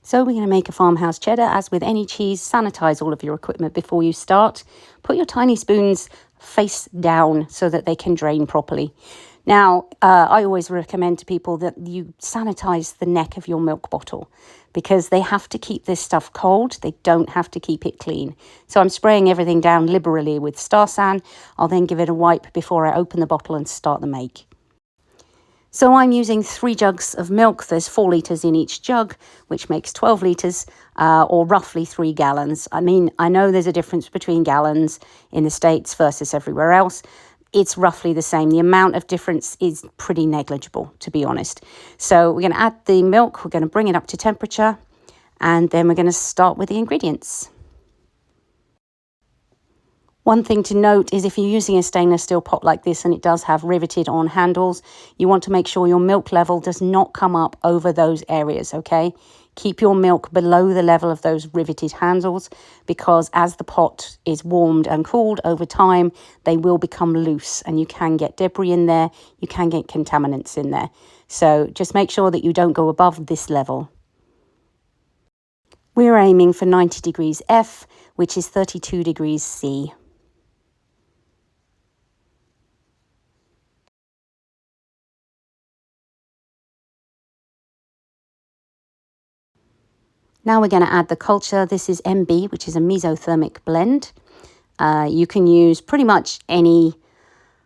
So we're going to make a farmhouse cheddar. As with any cheese, sanitize all of your equipment before you start. Put your tiny spoons face down so that they can drain properly. Now, I always recommend to people that you sanitize the neck of your milk bottle because they have to keep this stuff cold. They don't have to keep it clean. So I'm spraying everything down liberally with Star San. I'll then give it a wipe before I open the bottle and start the make. So I'm using 3 jugs of milk. There's 4 litres in each jug, which makes 12 litres, or roughly 3 gallons. I mean, I know there's a difference between gallons in the States versus everywhere else. It's roughly the same. The amount of difference is pretty negligible, to be honest. So we're going to add the milk. We're going to bring it up to temperature, and then we're going to start with the ingredients. One thing to note is if you're using a stainless steel pot like this and it does have riveted on handles, you want to make sure your milk level does not come up over those areas, okay? Keep your milk below the level of those riveted handles because as the pot is warmed and cooled over time, they will become loose and you can get debris in there, you can get contaminants in there. So just make sure that you don't go above this level. We're aiming for 90 degrees F, which is 32 degrees C. Now we're going to add the culture. This is MB, which is a mesothermic blend. You can use pretty much any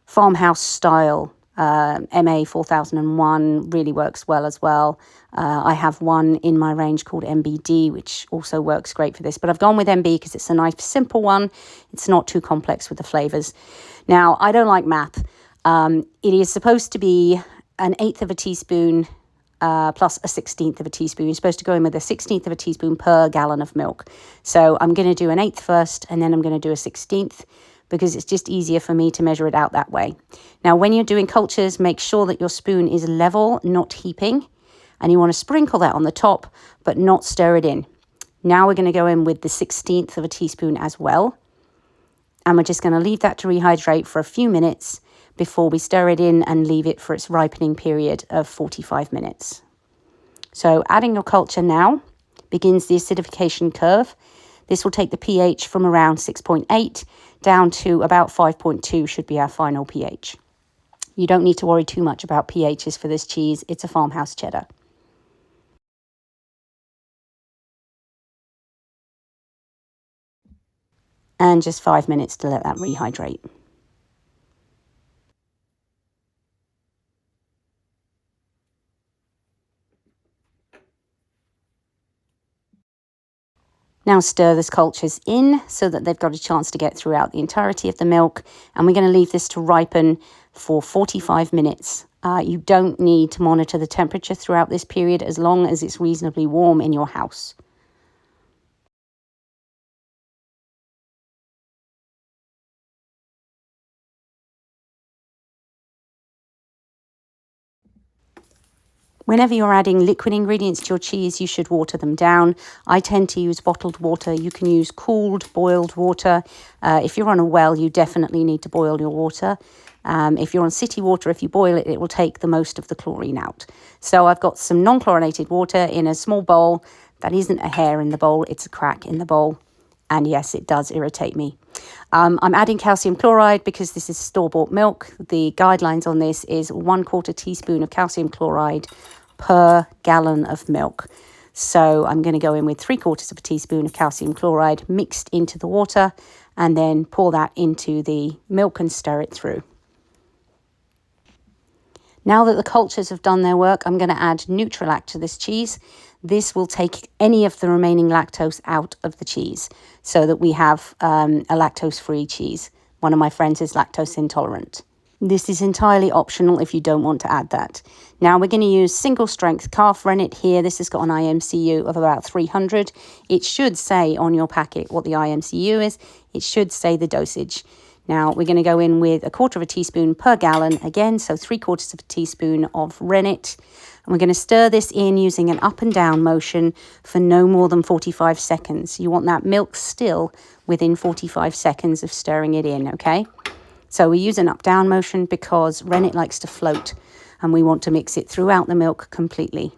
farmhouse style. MA 4001 really works well as well. I have one in my range called MBD, which also works great for this. But I've gone with MB because it's a nice, simple one. It's not too complex with the flavours. Now, I don't like math. It is supposed to be 1/8 of a teaspoon plus 1/16 of a teaspoon. You're supposed to go in with 1/16 of a teaspoon per gallon of milk. So I'm going to do 1/8 first, and then I'm going to do 1/16 because it's just easier for me to measure it out that way. Now, when you're doing cultures, make sure that your spoon is level, not heaping, and you want to sprinkle that on the top, but not stir it in. Now we're going to go in with 1/16 of a teaspoon as well, and we're just going to leave that to rehydrate for a few minutes before we stir it in and leave it for its ripening period of 45 minutes. So adding your culture now begins the acidification curve. This will take the pH from around 6.8 down to about 5.2 should be our final pH. You don't need to worry too much about pHs for this cheese. It's a farmhouse cheddar. And just 5 minutes to let that rehydrate. Now stir this cultures in so that they've got a chance to get throughout the entirety of the milk. And we're going to leave this to ripen for 45 minutes. You don't need to monitor the temperature throughout this period as long as it's reasonably warm in your house. Whenever you're adding liquid ingredients to your cheese, you should water them down. I tend to use bottled water. You can use cooled, boiled water. If you're on a well, you definitely need to boil your water. If you're on city water, if you boil it, it will take the most of the chlorine out. So I've got some non-chlorinated water in a small bowl. That isn't a hair in the bowl, it's a crack in the bowl. And yes, it does irritate me. I'm adding calcium chloride because this is store-bought milk. The guidelines on this is 1/4 teaspoon of calcium chloride per gallon of milk. So I'm going to go in with 3/4 of a teaspoon of calcium chloride mixed into the water and then pour that into the milk and stir it through. Now that the cultures have done their work, I'm going to add neutralac to this cheese. This will take any of the remaining lactose out of the cheese so that we have a lactose-free cheese. One of my friends is lactose intolerant. This is entirely optional if you don't want to add that. Now we're going to use single strength calf rennet here. This has got an IMCU of about 300. It should say on your packet what the IMCU is. It should say the dosage. Now we're going to go in with 1/4 of a teaspoon per gallon again, so 3/4 of a teaspoon of rennet. And we're going to stir this in using an up and down motion for no more than 45 seconds. You want that milk still within 45 seconds of stirring it in, okay? So we use an up-down motion because rennet likes to float and we want to mix it throughout the milk completely.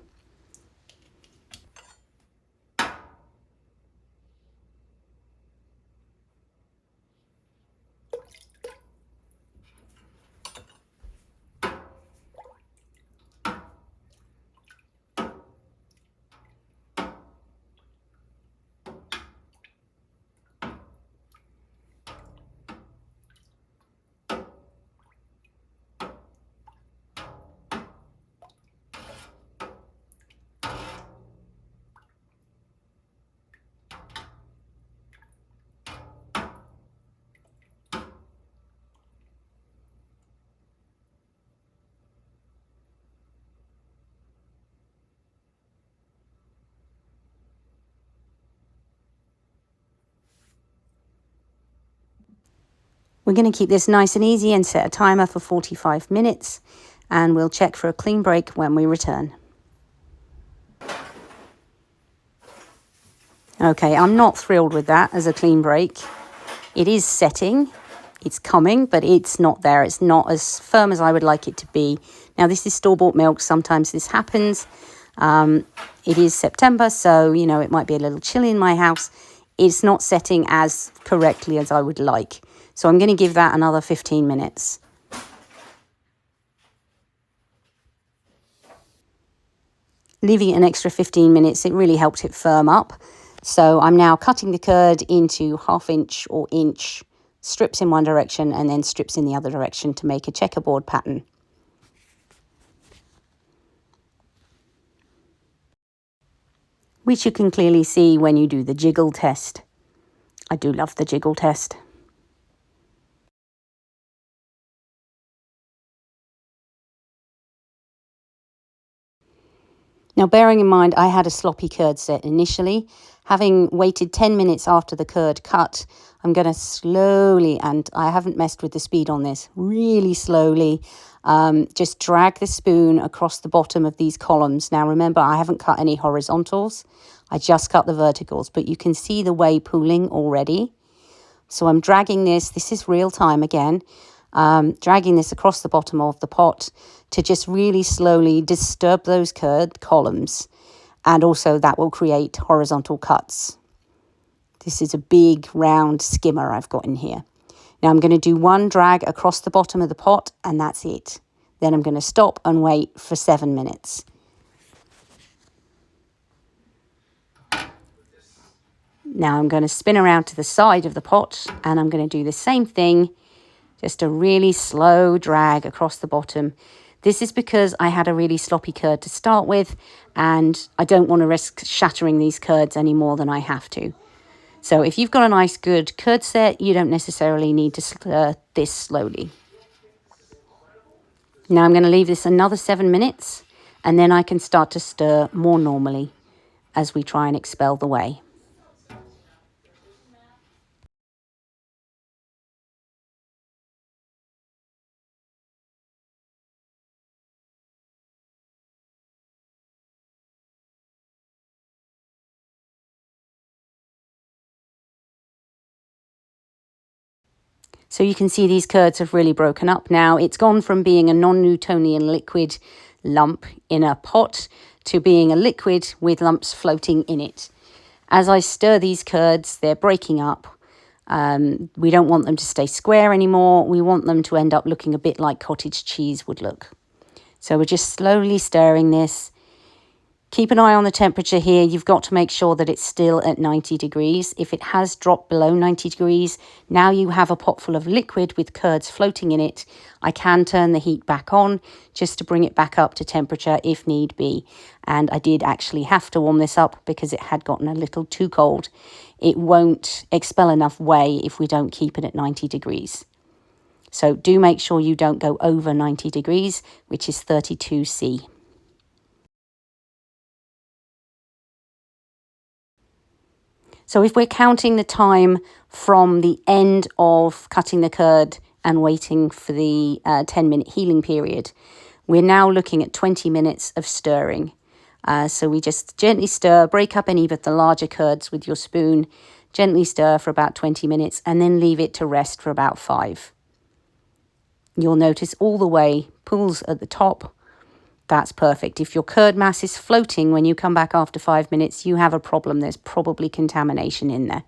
We're going to keep this nice and easy and set a timer for 45 minutes, and we'll check for a clean break when we return. Okay, I'm not thrilled with that as a clean break. It is setting, it's coming, but it's not there. It's not as firm as I would like it to be. Now, this is store-bought milk. Sometimes this happens. It is September, so, you know, it might be a little chilly in my house. It's not setting as correctly as I would like. So I'm going to give that another 15 minutes. Leaving it an extra 15 minutes, it really helped it firm up. So I'm now cutting the curd into 1/2 inch or inch strips in one direction and then strips in the other direction to make a checkerboard pattern. Which you can clearly see when you do the jiggle test. I do love the jiggle test. Now, bearing in mind, I had a sloppy curd set initially. Having waited 10 minutes after the curd cut, I'm going to slowly, and I haven't messed with the speed on this, really slowly, just drag the spoon across the bottom of these columns. Now, remember, I haven't cut any horizontals. I just cut the verticals, but you can see the whey pooling already. So I'm dragging this is real time again, dragging this across the bottom of the pot to just really slowly disturb those curd columns. And also that will create horizontal cuts. This is a big round skimmer I've got in here. Now I'm going to do one drag across the bottom of the pot and that's it. Then I'm going to stop and wait for 7 minutes. Now I'm going to spin around to the side of the pot and I'm going to do the same thing. Just a really slow drag across the bottom. This is because I had a really sloppy curd to start with and I don't want to risk shattering these curds any more than I have to. So if you've got a nice good curd set, you don't necessarily need to stir this slowly. Now I'm going to leave this another 7 minutes and then I can start to stir more normally as we try and expel the whey. So you can see these curds have really broken up now. It's gone from being a non-Newtonian liquid lump in a pot to being a liquid with lumps floating in it. As I stir these curds, they're breaking up. We don't want them to stay square anymore. We want them to end up looking a bit like cottage cheese would look. So we're just slowly stirring this. Keep an eye on the temperature here. You've got to make sure that it's still at 90 degrees. If it has dropped below 90 degrees, now you have a pot full of liquid with curds floating in it. I can turn the heat back on just to bring it back up to temperature if need be. And I did actually have to warm this up because it had gotten a little too cold. It won't expel enough whey if we don't keep it at 90 degrees. So do make sure you don't go over 90 degrees, which is 32°C. So if we're counting the time from the end of cutting the curd and waiting for the 10-minute healing period, we're now looking at 20 minutes of stirring. So we just gently stir, break up any of the larger curds with your spoon, gently stir for about 20 minutes and then leave it to rest for about 5. You'll notice all the whey pools at the top. That's perfect. If your curd mass is floating when you come back after 5 minutes, you have a problem. There's probably contamination in there.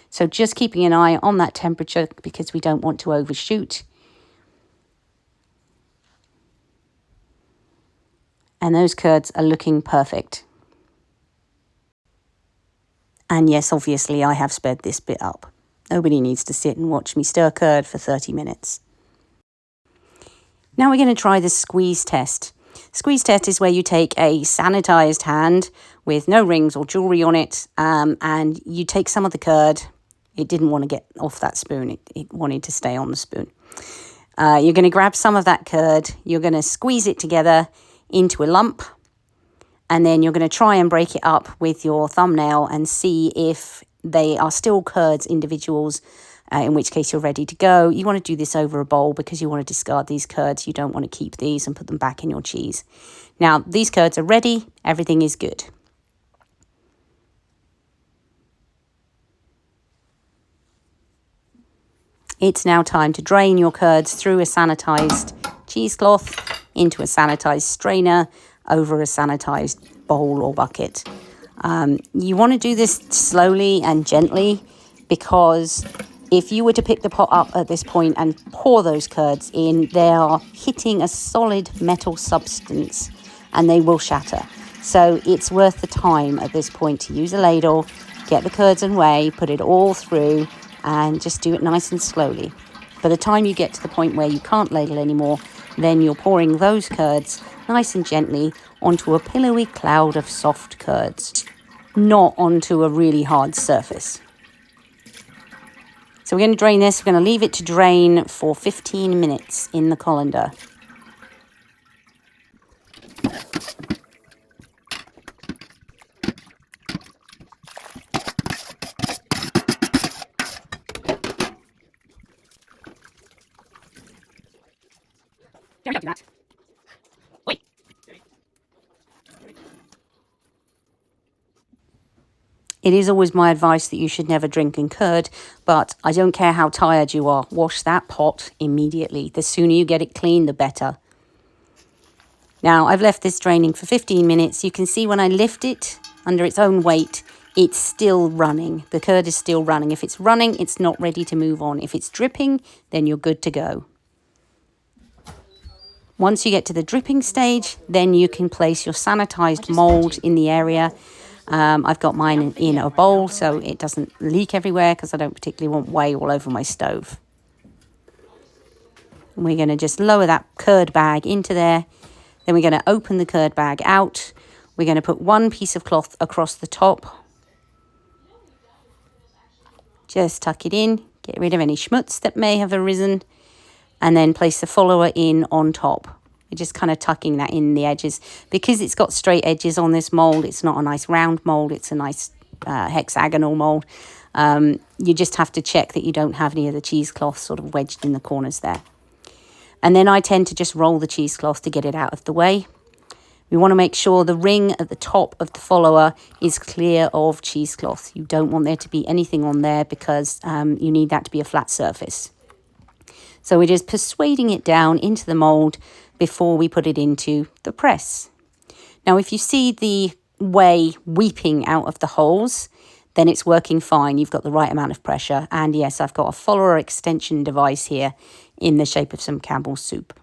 So just keeping an eye on that temperature because we don't want to overshoot. And those curds are looking perfect. And yes, obviously I have sped this bit up. Nobody needs to sit and watch me stir curd for 30 minutes. Now we're going to try the squeeze test. Squeeze test is where you take a sanitized hand with no rings or jewelry on it, and you take some of the curd. It didn't want to get off that spoon. It wanted to stay on the spoon. You're going to grab some of that curd. You're going to squeeze it together into a lump, and then you're going to try and break it up with your thumbnail and see if they are still curds individuals in which case you're ready to go. You want to do this over a bowl because you want to discard these curds. You don't want to keep these and put them back in your cheese. Now, these curds are ready. Everything is good. It's now time to drain your curds through a sanitized cheesecloth into a sanitized strainer over a sanitized bowl or bucket. You want to do this slowly and gently because if you were to pick the pot up at this point and pour those curds in, they are hitting a solid metal substance and they will shatter. So it's worth the time at this point to use a ladle, get the curds away, put it all through, and just do it nice and slowly. By the time you get to the point where you can't ladle anymore, then you're pouring those curds nice and gently onto a pillowy cloud of soft curds, not onto a really hard surface. So we're going to drain this. We're going to leave it to drain for 15 minutes in the colander. Don't do that. Wait. It is always my advice that you should never drink and curd, but I don't care how tired you are. Wash that pot immediately. The sooner you get it clean, the better. Now, I've left this draining for 15 minutes. You can see when I lift it under its own weight, it's still running. The curd is still running. If it's running, it's not ready to move on. If it's dripping, then you're good to go. Once you get to the dripping stage, then you can place your sanitized mold in the area. I've got mine in a bowl so it doesn't leak everywhere because I don't particularly want whey all over my stove. And we're going to just lower that curd bag into there. Then we're going to open the curd bag out. We're going to put one piece of cloth across the top. Just tuck it in, get rid of any schmutz that may have arisen, and then place the follower in on top. We're just kind of tucking that in the edges. Because it's got straight edges on this mold, it's not a nice round mold, it's a nice hexagonal mold. You just have to check that you don't have any of the cheesecloth sort of wedged in the corners there. And then I tend to just roll the cheesecloth to get it out of the way. We want to make sure the ring at the top of the follower is clear of cheesecloth. You don't want there to be anything on there because you need that to be a flat surface. So we're just persuading it down into the mold before we put it into the press. Now, if you see the whey weeping out of the holes, then it's working fine. You've got the right amount of pressure. And yes, I've got a follower extension device here in the shape of some Campbell's soup.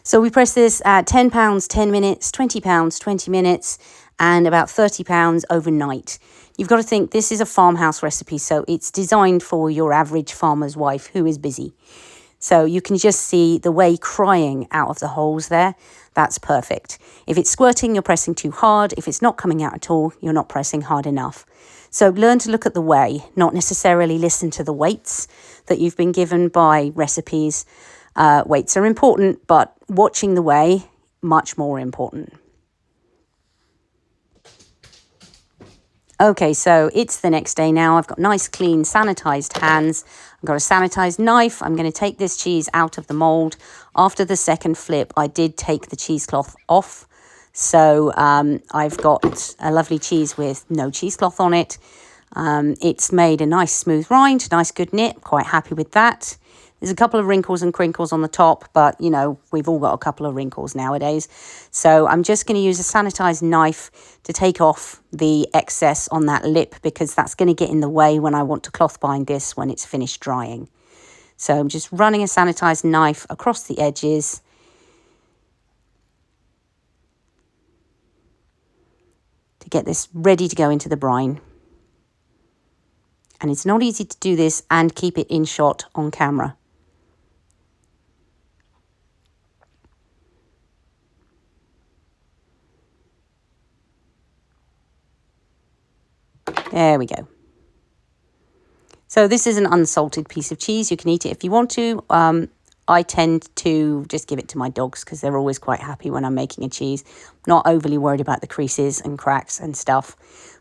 So we press this at 10 pounds, 10 minutes, 20 pounds, 20 minutes, and about 30 pounds overnight. You've got to think this is a farmhouse recipe, so it's designed for your average farmer's wife who is busy. So you can just see the whey crying out of the holes there. That's perfect. If it's squirting, you're pressing too hard. If it's not coming out at all, you're not pressing hard enough. So learn to look at the whey, not necessarily listen to the weights that you've been given by recipes. Weights are important, but watching the whey, much more important. Okay, so it's the next day now. I've got nice, clean, sanitized hands. I've got a sanitized knife. I'm going to take this cheese out of the mold. After the second flip, I did take the cheesecloth off. So I've got a lovely cheese with no cheesecloth on it. It's made a nice smooth rind, nice good knit. Quite happy with that. There's a couple of wrinkles and crinkles on the top, but, you know, we've all got a couple of wrinkles nowadays. So I'm just going to use a sanitized knife to take off the excess on that lip because that's going to get in the way when I want to cloth bind this when it's finished drying. So I'm just running a sanitized knife across the edges. To get this ready to go into the brine. And it's not easy to do this and keep it in shot on camera. There we go. So this is an unsalted piece of cheese. You can eat it if you want to. I tend to just give it to my dogs because they're always quite happy when I'm making a cheese. Not overly worried about the creases and cracks and stuff.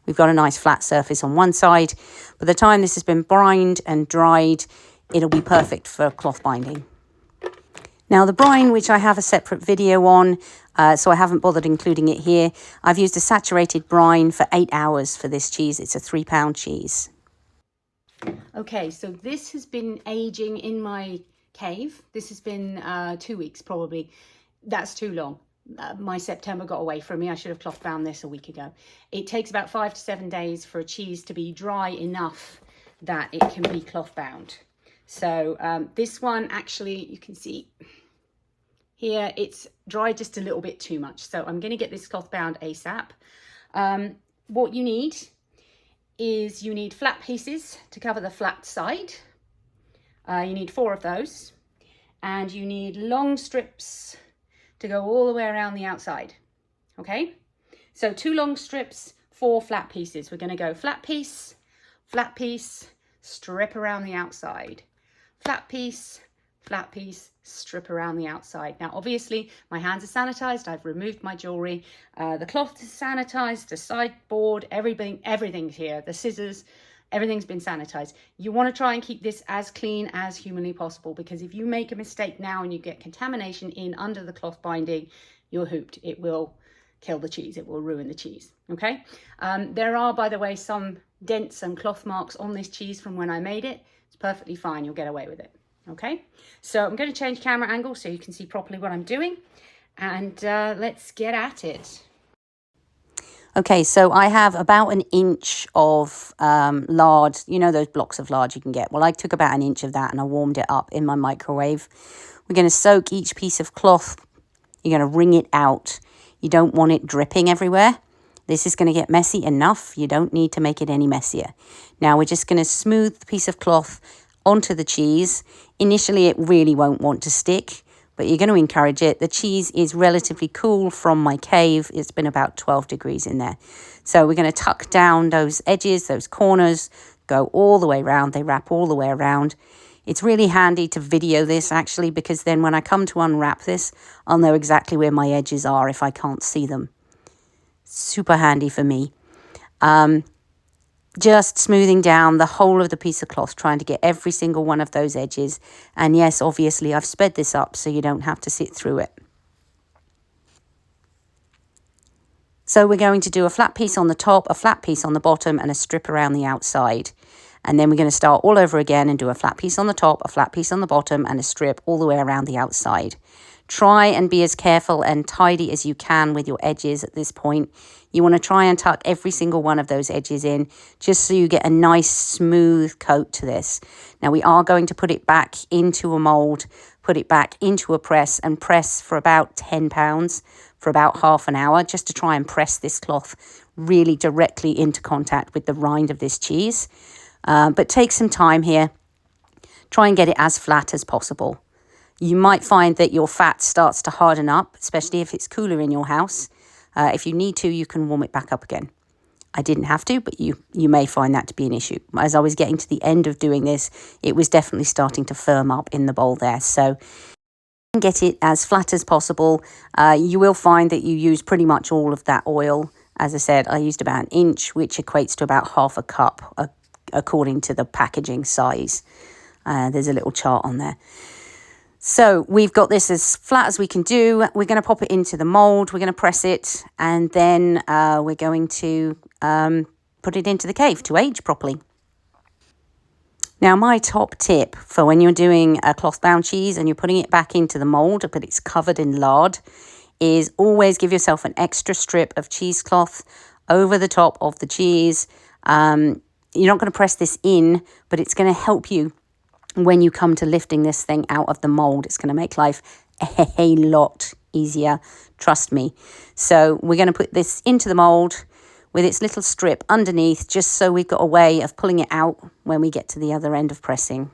We've got a nice flat surface on one side. By the time this has been brined and dried, it'll be perfect for cloth binding. Now the brine, which I have a separate video on, so I haven't bothered including it here. I've used a saturated brine for 8 hours for this cheese. It's a 3-pound cheese. Okay, so this has been aging in my cave. This has been 2 weeks probably. That's too long. My September got away from me. I should have cloth bound this a week ago. It takes about 5 to 7 days for a cheese to be dry enough that it can be cloth bound. So this one actually, you can see here, it's dry just a little bit too much. So I'm going to get this cloth bound ASAP. What you need is you need flat pieces to cover the flat side. You need 4 of those. And you need long strips to go all the way around the outside. Okay? So 2 long strips, 4 flat pieces. We're going to go flat piece, strip around the outside. Flat piece, strip around the outside. Now, obviously, my hands are sanitized. I've removed my jewelry. The cloth is sanitized, the sideboard, everything's here. The scissors, everything's been sanitized. You want to try and keep this as clean as humanly possible, because if you make a mistake now and you get contamination in under the cloth binding, you're hooped. It will kill the cheese. It will ruin the cheese. Okay. There are, by the way, some dents and cloth marks on this cheese from when I made it. It's perfectly fine. You'll get away with it. Okay, so I'm going to change camera angle so you can see properly what I'm doing, and let's get at it. Okay, so I have about 1 inch of lard, you know those blocks of lard you can get. Well, I took about 1 inch of that and I warmed it up in my microwave. We're going to soak each piece of cloth. You're going to wring it out. You don't want it dripping everywhere. This is going to get messy enough. You don't need to make it any messier. Now we're just going to smooth the piece of cloth onto the cheese. Initially, it really won't want to stick, but you're going to encourage it. The cheese is relatively cool from my cave. It's been about 12 degrees in there. So we're going to tuck down those edges, those corners, go all the way around. They wrap all the way around. It's really handy to video this, actually, because then when I come to unwrap this, I'll know exactly where my edges are if I can't see them. Super handy for me. Just smoothing down the whole of the piece of cloth, trying to get every single one of those edges. And yes, obviously, I've sped this up so you don't have to sit through it. So we're going to do a flat piece on the top, a flat piece on the bottom, and a strip around the outside. And then we're going to start all over again and do a flat piece on the top, a flat piece on the bottom, and a strip all the way around the outside. Try and be as careful and tidy as you can with your edges at this point. You want to try and tuck every single one of those edges in, just so you get a nice smooth coat to this. Now we are going to put it back into a mold, put it back into a press, and press for about 10 pounds for about half an hour, just to try and press this cloth really directly into contact with the rind of this cheese. But take some time here. Try and get it as flat as possible. You might find that your fat starts to harden up, especially if it's cooler in your house. If you need to, you can warm it back up again. I didn't have to, but you may find that to be an issue. As I was getting to the end of doing this, it was definitely starting to firm up in the bowl there. So get it as flat as possible. You will find that you use pretty much all of that oil. As I said, I used about 1 inch, which equates to about half a cup, according to the packaging size. There's a little chart on there. So we've got this as flat as we can do. We're going to pop it into the mold. We're going to press it, and then we're going to put it into the cave to age properly. Now, my top tip for when you're doing a cloth bound cheese and you're putting it back into the mold, but it's covered in lard, is always give yourself an extra strip of cheesecloth over the top of the cheese. You're not going to press this in, but it's going to help you when you come to lifting this thing out of the mold. It's going to make life a lot easier, trust me. So we're going to put this into the mold with its little strip underneath, just so we've got a way of pulling it out when we get to the other end of pressing.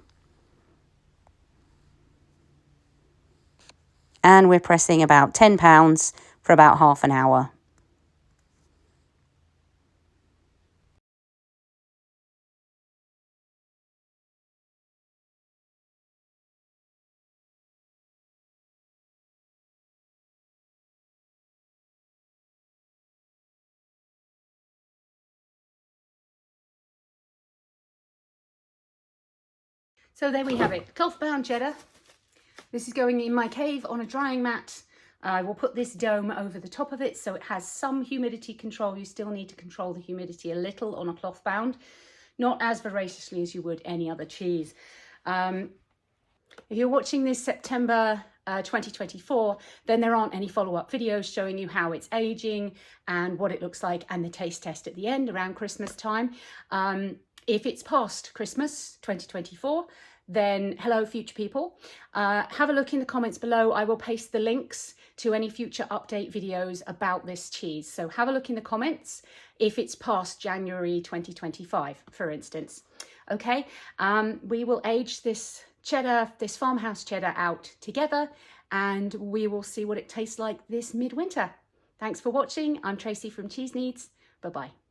And we're pressing about 10 pounds for about half an hour. So there we have it, Clothbound cheddar. This is going in my cave on a drying mat. I will put this dome over the top of it so it has some humidity control. You still need to control the humidity a little on a Clothbound, not as voraciously as you would any other cheese. If you're watching this September 2024, then there aren't any follow-up videos showing you how it's aging and what it looks like and the taste test at the end around Christmas time. If it's past Christmas 2024, then hello future people. Have a look in the comments below. I will paste the links to any future update videos about this cheese. So have a look in the comments if it's past January 2025, for instance. Okay, we will age this cheddar, this farmhouse cheddar out together, and we will see what it tastes like this midwinter. Thanks for watching. I'm Tracy from Cheeseneeds. Bye-bye.